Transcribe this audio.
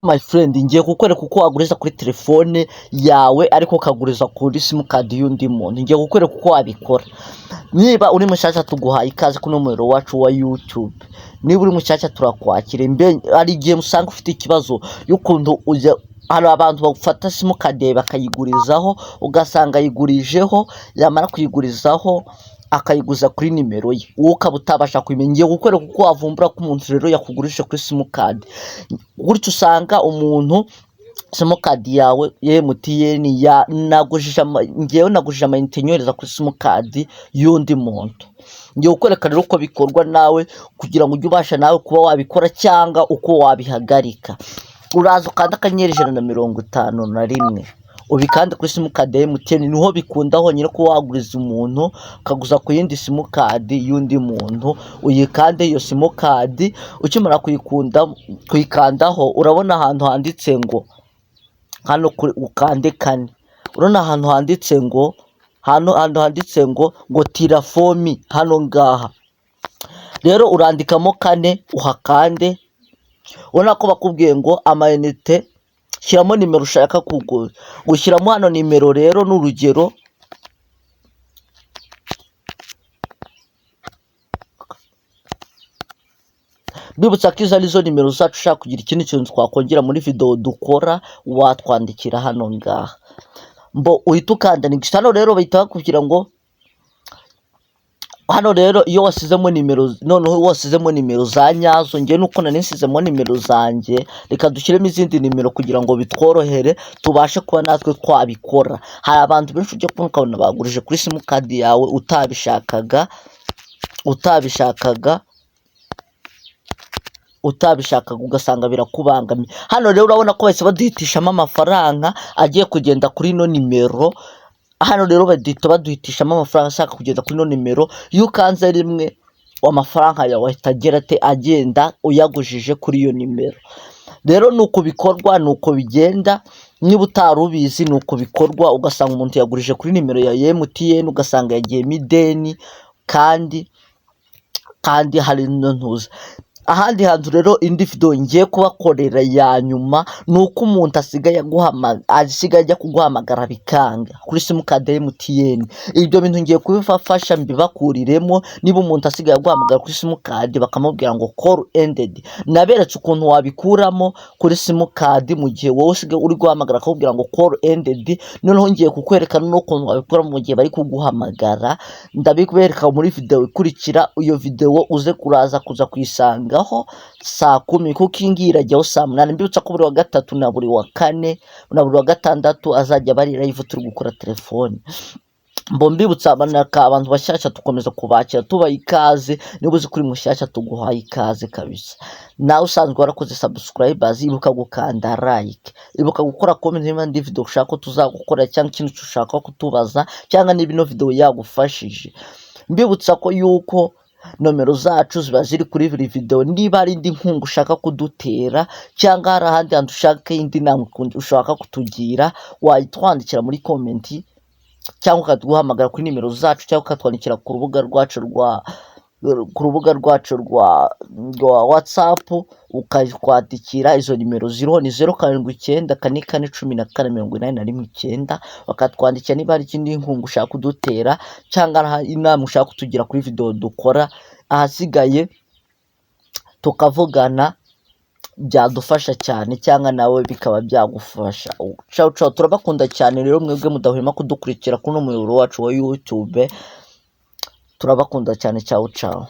My friend, ngiye kukwereka uko waguriza kuri telefone yawe ariko ukaguriza kuri simukadi y'undi muntu. Ngiye kukwereka uko wabikora. Niba uri mushyashya tuguhaye ikaze ku numero wacu wa YouTube. Niba uri mushyashya turakwakira. Hari igihe usanga ufite ikibazo y'ukuntu ujya hari abantu bafata simukadi bakayigurizaho ugasanga yigurijeho, yamara kuyigurizaho akayiguza kuri nimero ye, wowe ukaba utabasha kumenya. Ngiye gukwereka uko wavumbura ko umuntu rero yakugurije kuri simukadi. Gutyo usanga umuntu simukadi yawe ya MTN ngewe nagujije amayinite nyohereza kuri simukadi y'undi muntu. Ngiye gukwereka rero uko bikorwa nawe kugira ngo ujye ubasha nawe kuba wabikora cyangwa uko wabihagarika. Uraza ukanda akanyenyeri ijana na mirongo itanu na rimwe ubikande kuri simukadi ya MTN, niho bikunda honyine ko waguriza umuntu ukaguza ku yindi simukadi y'undi muntu. Uyikande iyo simukadi, ukimara kuyikandaho urabona ahantu handitse ngo hano ukande kane. Urabona ahantu handitse ngo handitse ngo tirafomi hano ngaha. Rero urandikamo kane uhakande. Ubona ko bakubwiye ngo amayinite shyiramo nimero ushaka kugura. Gushyiramo hano nimero rero n'urugero. Bibutsa ko izo arizo nimero zacu. Ushaka kugira ikindi kintu twakongera muri video dukora watwandikira hano ngaha. Uhita ukanda next. Hano rero bahita bakubwira ngo hano rero iyo wasizemo nimero, noneho wasizemo nimero za nyazo, ngiye nuko nanisizemo nimero zanjye, reka dushyiremo izindi nimero kugira ngo bitworohere tubashe kuba natwe twabikora. Hari abantu benshi ujya kubona ukabona bagurije kuri simukadi yawe utabishakaga ugasanga birakubangamiye. Hano rero urabona ko bahise baduhitishamo amafaranga agiye kugenda kuri ino nimero. Hano rero baduhitishamo amafaranga ashaka kugenda kuri ino nimero. Iyo ukanze rimwe amafaranga yawe ahita agenda uyagujije kuri iyo nimero. Rero nuko bikorwa, nuko bigenda. Niba utari ubizi nuko bikorwa, ugasanga umuntu yagurije kuri nimero ya MTN ugasanga yagiyemo ideni kandi hari ntuza. Ahandi hantu rero indi video ngiye kubakorera ya nyuma nuko umuntu asigaye ajya kuguhamagara bikanga kuri simukadi ya MTN. Ibyo bintu ngiye kubifasha mbibakuriremo. Niba umuntu asigaye aguhamagara kuri simukadi bakamubwira ngo call ended, naberetse ukuntu wabikuramo kuri simukadi mu gihe wowe usigaye uri guhamagara akakubwira ngo call ended. Noneho ngiye kukwereka n'ukuntu wabikora mu gihe bari kuguhamagara. Ndabikwereka muri video ikurikira. Iyo video uze kuza kuyisanga saa 10 kuko ingi irajyaho saa 8. Mbibutsa ko buri wa gatatu na buri wa kane na buri wa gatandatu azajya bari live turi gukora telefone. Mbibutsa abantu bashyashya tukomeza kubakira tubaha ikaze. Niba uzi kuri mushyashya tuguhaye ikaze kabisa. Nawe usanzwe warakoze subscribers, ibuka gukanda like, ibuka gukora comment niba ndi video ushaka ko tuzagukora cyangwa ikintu ushaka kutubaza cyangwa niba ino video yagufashije. Mbibutsa ko yuko nomero zacu ziba ziri kuri buri video. Niba ari indi nkunga ushaka kudutera cyangwa hari ahandi hantu ushaka indi namwe ushaka kutugira, wayitwandikira muri comment cyangwa ukaduhamagara kuri nimero zacu cyangwa ukatwandikira ku rubuga rwacu rwa WhatsApp ukatwandikira. Izo nimero ziriho ni 0794441489. bakatwandikira niba hari ikindi nkunga ushaka kudutera cyangwa inama ushaka kutugira kuri video dukora. Ahasigaye tukavugana byadufasha cyane cyangwa nawe bikaba byagufasha. Ciao ciao, turabakunda cyane rero mwebwe mudahwema kudukurikira kuno muyoboro wacu wa YouTube. Turabakunda cyane. Ciao ciao.